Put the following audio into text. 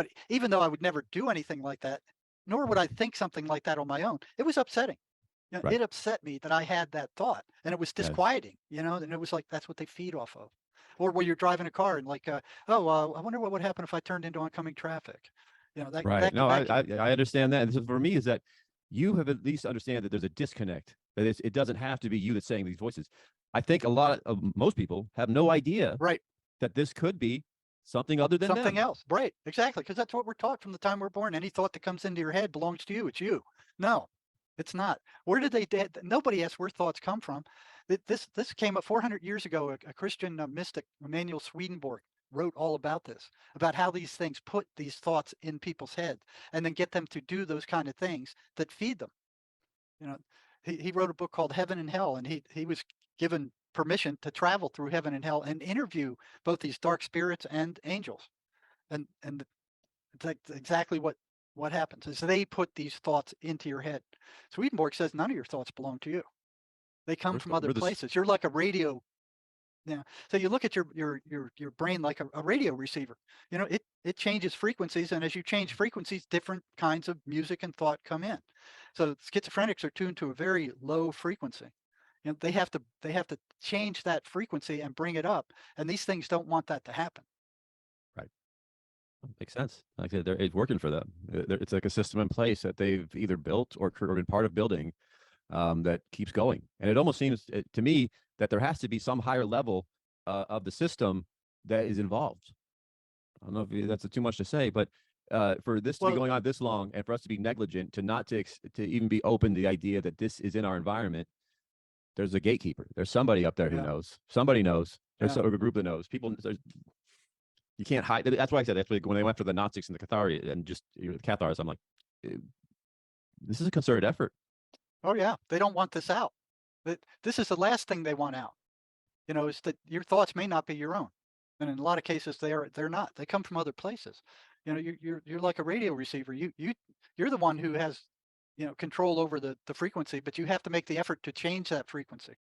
But even though I would never do anything like that, nor would I think something like that on my own, it was upsetting. You know, Right. it upset me that I had that thought, and it was Yes. disquieting, and it was like that's what they feed off of. Or when you're driving a car and like, I wonder what would happen if I turned into oncoming traffic. That Right. that No, that I understand that. And so for me is that you have at least understand that there's a disconnect. That it doesn't have to be you that's saying these voices. I think a lot of most people have no idea right. that this could be something other than Something them. else, right? Exactly, because that's what we're taught from the time we're born. Any thought that comes into your head belongs to you. It's you. No, it's not. Where did they? Nobody asks where thoughts come from. This came up 400 years ago. A Christian mystic, Emmanuel Swedenborg, wrote all about this, about how these things put these thoughts in people's heads and then get them to do those kind of things that feed them. You know, he wrote a book called Heaven and Hell, and he was given permission to travel through heaven and hell and interview both these dark spirits and angels. And it's like exactly what happens is they put these thoughts into your head. Swedenborg says none of your thoughts belong to you. They come from other We're this. places. You're like a radio. So you look at your brain like a radio receiver. It changes frequencies, and as you change frequencies, different kinds of music and thought come in. So schizophrenics are tuned to a very low frequency. They have to change that frequency and bring it up, and these things don't want that to happen. Right. Makes sense. Like I said, it's working for them. It's like a system in place that they've either built or been part of building that keeps going. And it almost seems to me that there has to be some higher level of the system that is involved. I don't know if that's too much to say, but for this to be Well, going on this long and for us to be negligent, to not to even be open to the idea that this is in our environment, there's a gatekeeper. There's somebody up there who yeah, knows. Somebody knows. There's yeah. a group that knows. People, you can't hide. That's why I said that's when they went for the Gnostics and the Cathari and just the Cathars. I'm like, this is a concerted effort. Oh yeah, they don't want this out. This is the last thing they want out. Is that your thoughts may not be your own, and in a lot of cases they're not. They come from other places. You're like a radio receiver. You're the one who has control over the frequency, but you have to make the effort to change that frequency.